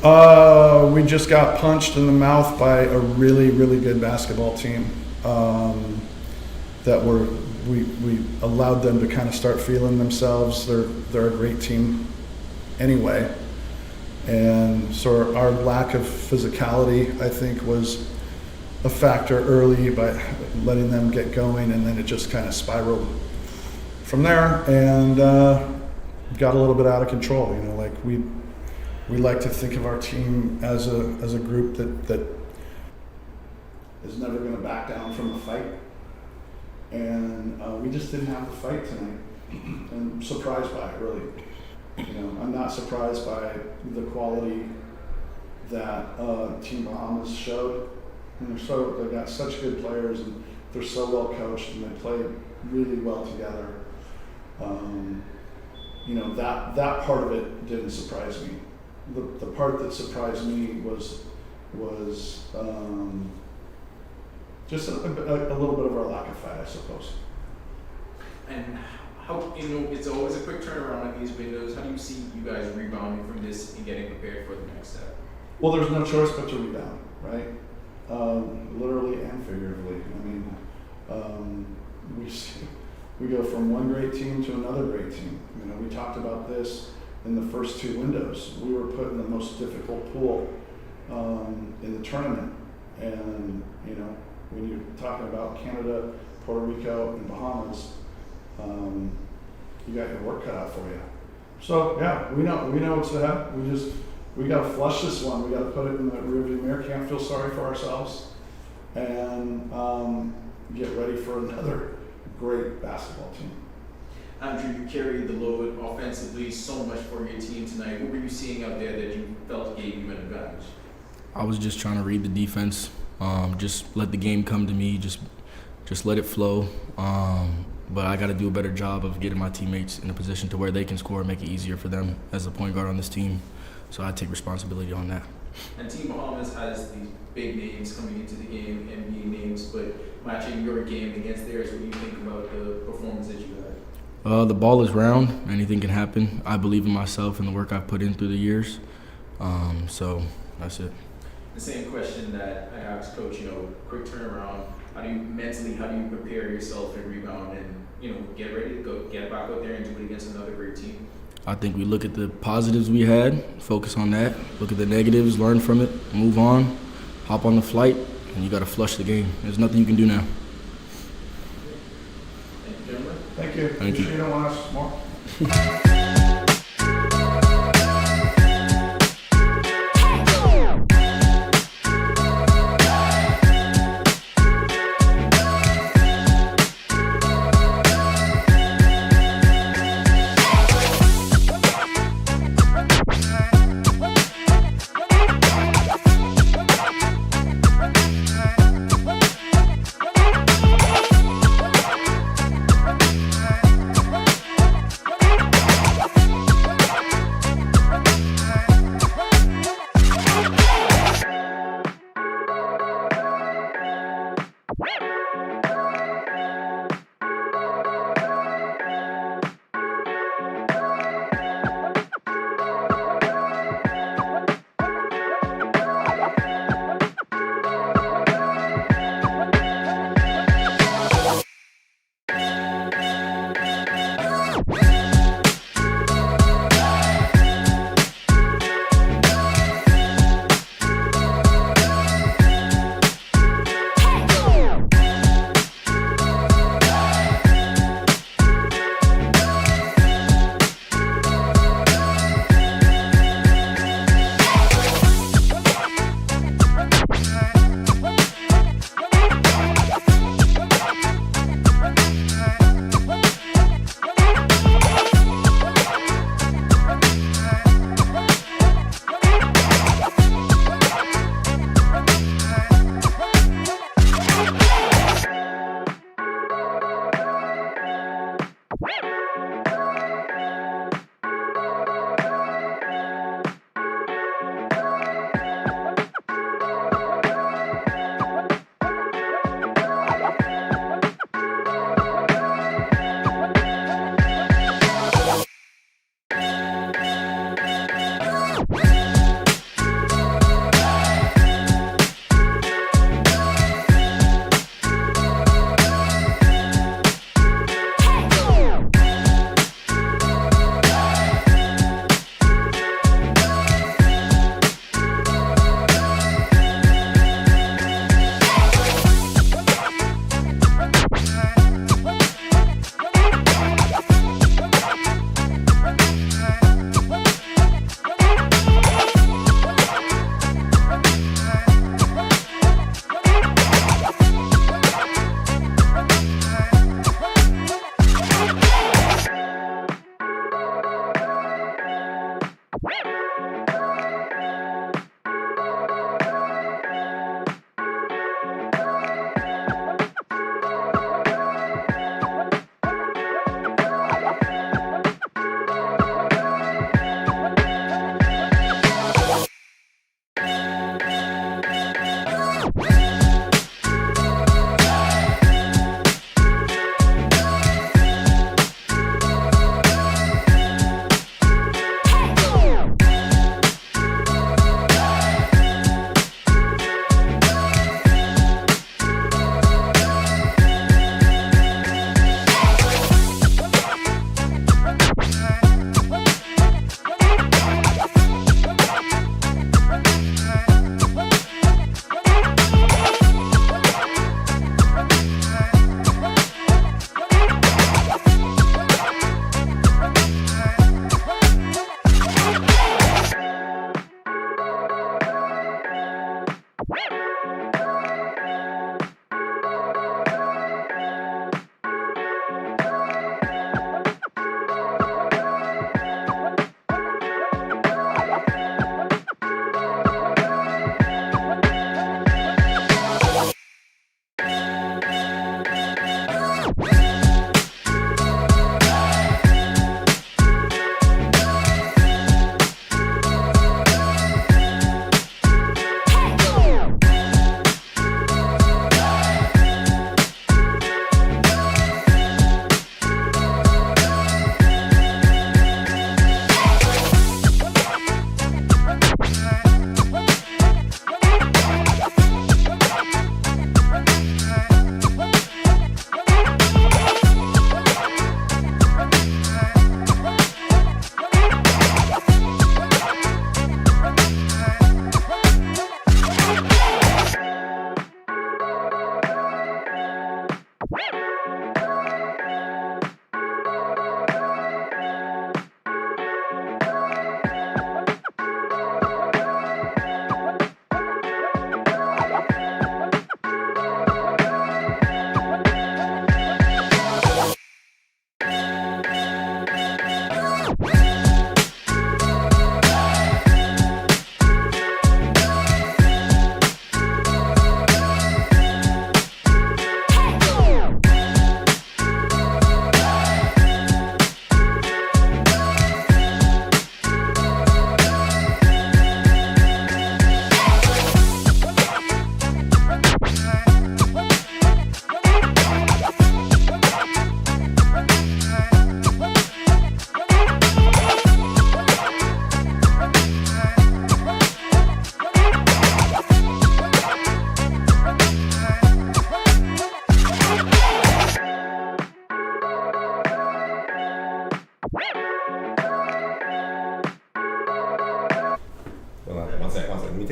We just got punched in the mouth by a really, really good basketball team. That we allowed them to kind of start feeling themselves. They're a great team anyway. And so our lack of physicality, I think, was a factor early by letting them get going, and then it just kind of spiraled from there and got a little bit out of control. You know, like we like to think of our team as a group that is never going to back down from a fight, and we just didn't have the fight tonight. And I'm surprised by it, really. You know, I'm not surprised by the quality that Team Bahamas showed. And they got such good players, and they're so well coached, and they play really well together. You know, that part of it didn't surprise me. The part that surprised me was just a little bit of our lack of fight, I suppose. And how, you know, it's always a quick turnaround in these windows. How do you see you guys rebounding from this and getting prepared for the next step? Well, there's no choice but to rebound, right? Literally and figuratively. I mean, we go from one great team to another great team. You know, we talked about this in the first two windows. We were put in the most difficult pool in the tournament. And, you know, when you're talking about Canada, Puerto Rico, and Bahamas, you got your work cut out for you. So yeah, we know what's ahead. We got to flush this one. We got to put it in the rearview mirror. Can't feel sorry for ourselves, and get ready for another great basketball team. Andrew, you carried the load offensively so much for your team tonight. What were you seeing out there that you felt gave you an advantage? I was just trying to read the defense. Just let the game come to me. Just let it flow. But I got to do a better job of getting my teammates in a position to where they can score and make it easier for them as a point guard on this team. So I take responsibility on that. And Team Bahamas has these big names coming into the game, NBA names, but matching your game against theirs, what do you think about the performance that you had? The ball is round. Anything can happen. I believe in myself and the work I've put in through the years. So that's it. The same question that I asked Coach, you know, quick turnaround. How do you prepare yourself and rebound and, you know, get ready to go, get back out there and do it against another great team? I think we look at the positives we had, focus on that, look at the negatives, learn from it, move on, hop on the flight, and you got to flush the game. There's nothing you can do now. Thank you, gentlemen. Thank you. Thank you. You don't want us more?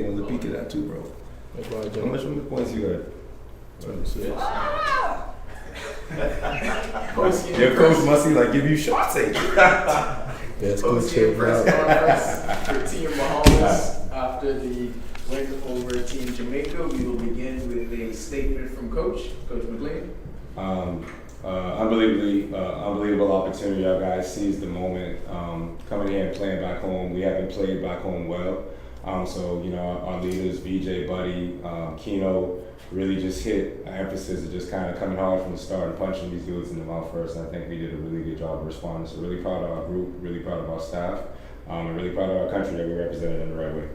take one peek at that too, bro. How much points you got? 26. Your coach must be like give you shots, ain't you? Postgame press conference for Team Bahamas after the win over Team Jamaica. We will begin with a statement from Coach McLean. Unbelievable opportunity. Our guys seized the moment. Coming here and playing back home. We haven't played back home well. So, you know, our leaders, VJ, Buddy, Keno, really just hit an emphasis of just kind of coming hard from the start and punching these dudes in the mouth first. And I think we did a really good job of responding. So really proud of our group, really proud of our staff, and really proud of our country that we represented in the right way.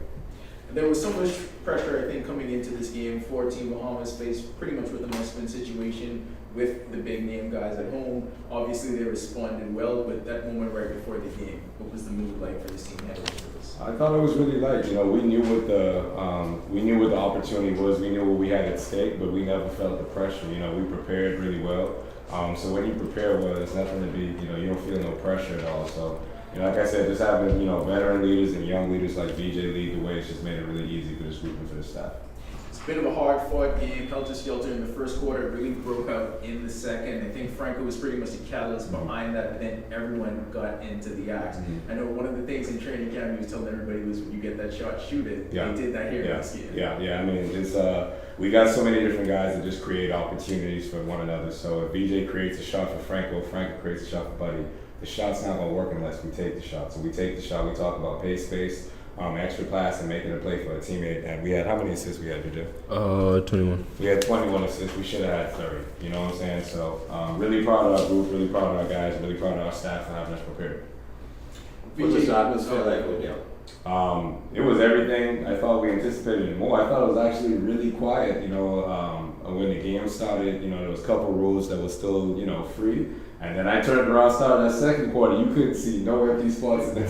There was so much pressure, I think, coming into this game for Team Bahamas faced pretty much with the must-win situation with the big-name guys at home. Obviously, they responded well, but that moment right before the game, what was the mood like for this team heading into this? I thought it was really light. You know, we knew what the opportunity was. We knew what we had at stake, but we never felt the pressure. You know, we prepared really well. So when you prepare well, there's nothing to be. You know, you don't feel no pressure at all. So, you know, like I said, just having veteran leaders and young leaders like VJ lead the way, it's just made it really easy for this group and for the staff. It's a bit of a hard-fought game, helter-skelter in the first quarter. It really broke out in the second. I think Franco was pretty much the catalyst behind that, but then everyone got into the act. I know one of the things in training camp he was telling everybody was when you get that shot, shoot it. Yeah. They did that here in this game. Yeah. I mean, it's we got so many different guys that just create opportunities for one another. So if VJ creates a shot for Franco creates a shot for Buddy. The shot's not going to work unless we take the shot. So we take the shot. We talk about pace, space, extra pass, and making a play for a teammate. And we had how many assists we had, VJ? 21. We had 21 assists. We should have had 30. You know what I'm saying? So really proud of our group, really proud of our guys, really proud of our staff for having us prepared. What was the atmosphere like with you? It was everything I thought we anticipated and more. I thought it was actually really quiet. You know, when the game started, you know, there was a couple rules that was still, free. And then I turned around, started that second quarter. You couldn't see no empty spots in that.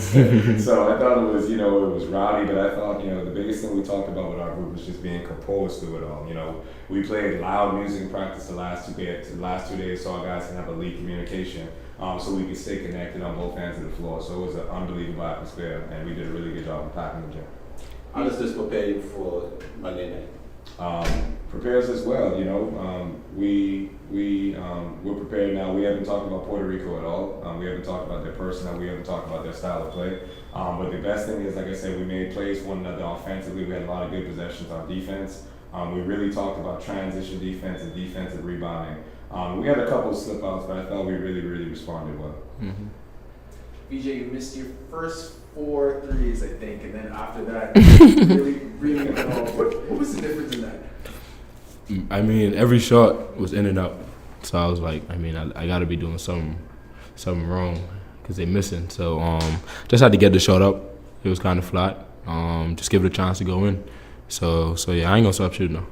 So I thought it was, it was rowdy. But I thought, the biggest thing we talked about with our group was just being composed through it all. You know, we played loud music in practice the last 2 days, so our guys can have elite communication, so we could stay connected on both ends of the floor. So it was an unbelievable atmosphere, and we did a really good job of packing the gym. How does this prepare you for Monday night? Prepares us well. We're prepared now. We haven't talked about Puerto Rico at all. We haven't talked about their personnel. We haven't talked about their style of play. But the best thing is, like I said, we made plays for one another offensively. We had a lot of good possessions on defense. We really talked about transition defense and defensive rebounding. We had a couple of slip outs, but I thought we really, really responded well. VJ, you missed your first 4 threes, I think, and then after that, really went off. What was the difference in that? I mean, every shot was in and out. So I was like, I got to be doing something wrong because they're missing. So just had to get the shot up. It was kind of flat. Just give it a chance to go in. So yeah, I ain't going to stop shooting though.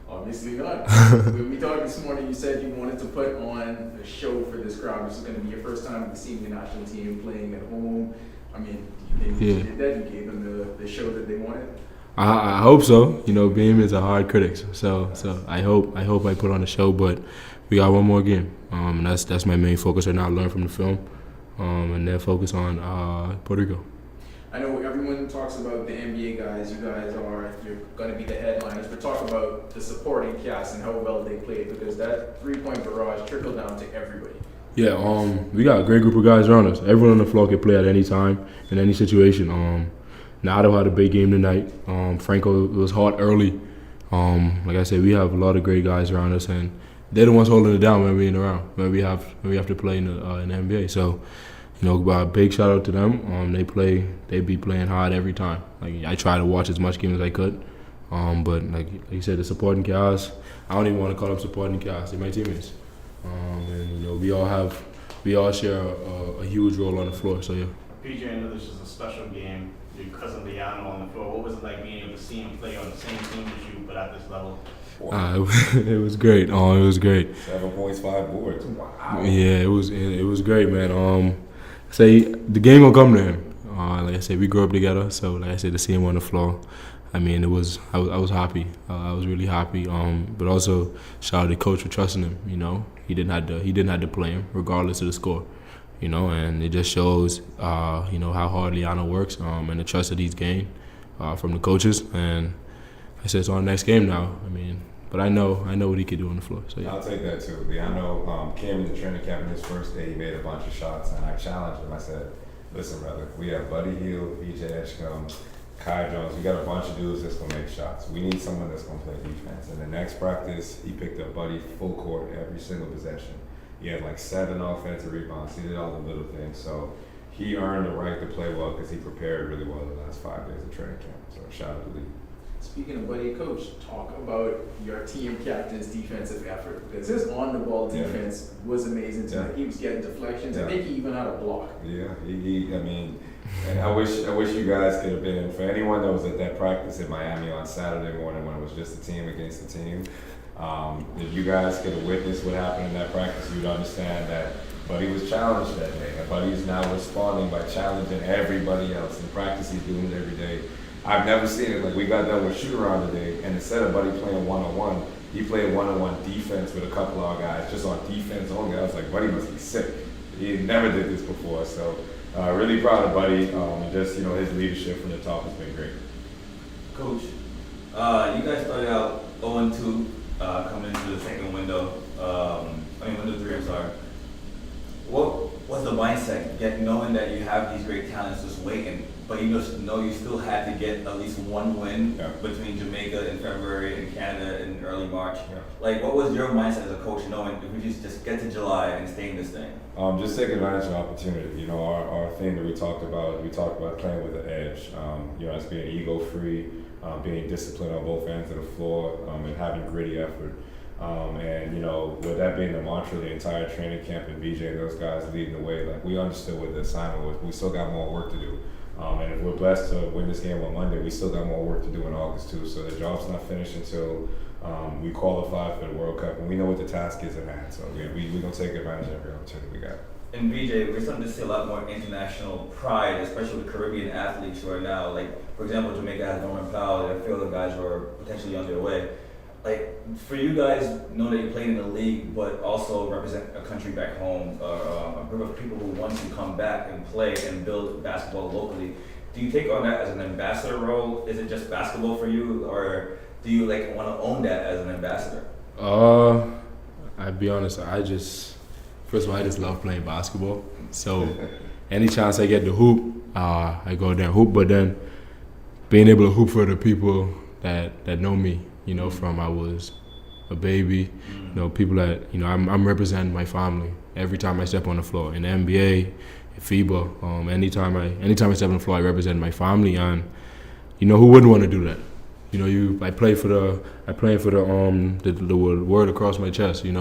Obviously not. When we talked this morning, you said you wanted to put on a show for this crowd. This is going to be your first time with the senior national team playing at home. Do you think you did that? You gave them the show that they wanted? I hope so. Beam is a hard critic, so I hope I put on a show. But we got one more game, and that's my main focus right now. Learn from the film, and then focus on Puerto Rico. I know everyone talks about the NBA guys. You're going to be the headliners, but talk about the supporting cast and how well they played, because that 3-point barrage trickled down to everybody. Yeah, we got a great group of guys around us. Everyone on the floor can play at any time, in any situation. Nado had a big game tonight. Franco was hot early. Like I said, we have a lot of great guys around us, and they're the ones holding it down when we're in around, when we have to play in the NBA. So, big shout out to them. They be playing hard every time. Like I try to watch as much game as I could. But like you said, the supporting cast, I don't even want to call them supporting cast. They're my teammates. And we all share a huge role on the floor. So yeah. PJ, I know this is a special game. Your cousin Liano on the floor. What was it like being able to see him play on the same team as you, but at this level? It was great. It was great. 7 points, 5 boards. Wow. Yeah, it was great, man. Say the game gonna come to him. Like I said, we grew up together. So like I said, to see him on the floor, I was happy. I was really happy. But also shout out to coach for trusting him. He didn't have to play him regardless of the score. And it just shows, how hard Liano works and the trust that he's gained. from the coaches, and I said it's on the next game now. I mean, but I know what he could do on the floor. So yeah. I'll take that too. I know came into training camp in his first day, he made a bunch of shots, and I challenged him. I said, listen, brother, we have Buddy Hield, VJ Edgecombe, Kai Jones. We got a bunch of dudes that's going to make shots. We need someone that's going to play defense. And the next practice, he picked up Buddy full court every single possession. He had like 7 offensive rebounds. He did all the little things. So he earned the right to play well because he prepared really well the last 5 days of training camp. So shout out to Lee. Speaking of Buddy, Coach, talk about your team captain's defensive effort. Because his on-the-ball defense was amazing tonight. He was getting deflections. I think he even had a block. Yeah, I mean, and I wish you guys could have been. For anyone that was at that practice in Miami on Saturday morning when it was just a team against a team, if you guys could have witnessed what happened in that practice, you'd understand that Buddy was challenged that day. And Buddy's now responding by challenging everybody else. In practice, he's doing it every day. I've never seen it. Like, we got done with shoot-around today, and instead of Buddy playing one-on-one, he played one-on-one defense with a couple of our guys, just on defense only. I was like, Buddy must be sick. He never did this before. So really proud of Buddy. Just, his leadership from the top has been great. Coach, you guys started out 0-2 coming into the second window. Window 3, I'm sorry. What was the mindset, knowing that you have these great talents just waiting, but you just know you still had to get at least one win between Jamaica in February and Canada in early March? Yeah. Like, what was your mindset as a coach, knowing if we just get to July and stay in this thing? Just take advantage of opportunity. Our thing that we talked about playing with the edge. Us being ego-free, being disciplined on both ends of the floor, and having gritty effort. With that being the mantra, the entire training camp and VJ and those guys leading the way, like, we understood what the assignment was. We still got more work to do. And if we're blessed to win this game on Monday, we still got more work to do in August too. So the job's not finished until we qualify for the World Cup, and we know what the task is at hand. So we're going to take advantage of every opportunity we got. And VJ, we're starting to see a lot more international pride, especially with Caribbean athletes who are now, like, for example, Jamaica has Norman Powell, and a few other guys who are potentially on their way. Like, for you guys, know that you played in the league, but also represent a country back home, a group of people who want to come back and play and build basketball locally. Do you take on that as an ambassador role? Is it just basketball for you, or do you want to own that as an ambassador? I'd be honest. First of all, I just love playing basketball. So any chance I get to hoop, I go there and hoop. But then being able to hoop for the people that know me, from I was a baby, people that, I'm representing my family every time I step on the floor. In the NBA, in FIBA, anytime I step on the floor, I represent my family, and who wouldn't want to do that? I play for the word across my chest, and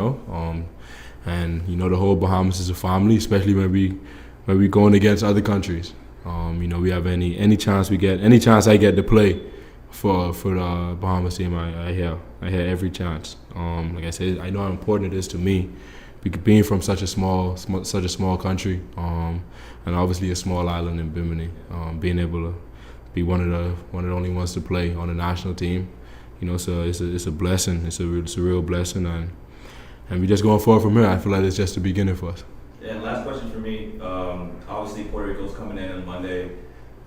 the whole Bahamas is a family, especially when we going against other countries. We have any chance I get to play for the Bahamas team, I hear every chance. Like I said, I know how important it is to me, being from such a small country, and obviously a small island in Bimini, being able to be one of the only ones to play on the national team. So it's a blessing. It's a real blessing, and we just going forward from here. I feel like it's just the beginning for us. And last question for me. Obviously, Puerto Rico's coming in on Monday.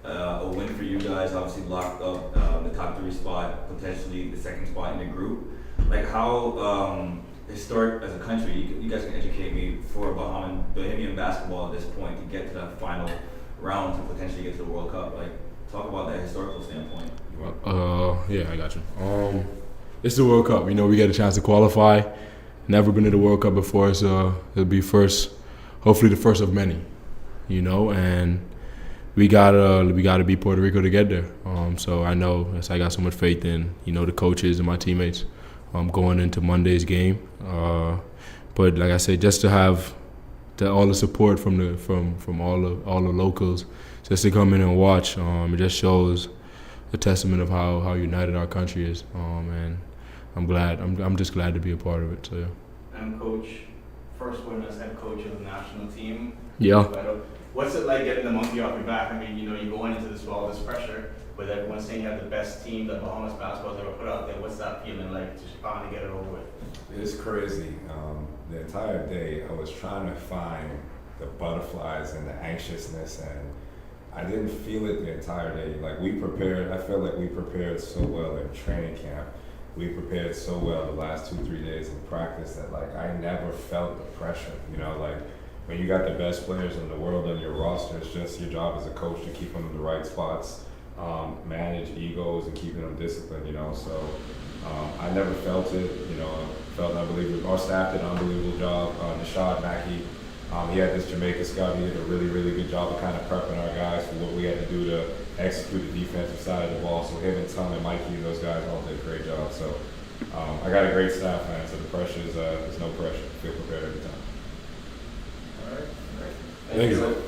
A win for you guys, obviously locked up the top 3 spot, potentially the second spot in the group. Like, how historic as a country, you guys can educate me, for Bahamian basketball at this point to get to that final round to potentially get to the World Cup. Like, talk about that historical standpoint. Yeah, I got you. It's the World Cup. We get a chance to qualify. Never been to the World Cup before, so it'll be hopefully the first of many. And we gotta beat Puerto Rico to get there. So I know, I got so much faith in the coaches and my teammates going into Monday's game. But like I said, just to have all the support from all the locals, just to come in and watch, it just shows a testament of how united our country is. And I'm just glad to be a part of it. So yeah. And Coach, first win as head coach of the national team. Yeah. What's it like getting the monkey off your back? I mean, you're going into this with all this pressure, but everyone's saying you have the best team that Bahamas basketball's ever put out there. What's that feeling like to finally get it over with? It's crazy. The entire day I was trying to find the butterflies and the anxiousness and I didn't feel it the entire day. Like we prepared, I felt like we prepared so well in training camp. We prepared so well the last 2-3 days in practice that like I never felt the pressure. You know, like when you got the best players in the world on your roster, it's just your job as a coach to keep them in the right spots, manage egos and keeping them disciplined. You know, so I never felt it. You know, felt unbelievable. Our staff did an unbelievable job. Nishad Mackey. He had this Jamaica scout. He did a really, really good job of kind of prepping our guys for what we had to do to execute the defensive side of the ball. So him and Tom and Mikey and those guys all did a great job. So I got a great staff, man. So the pressure is there's no pressure. Feel prepared every time. All right. Thank you.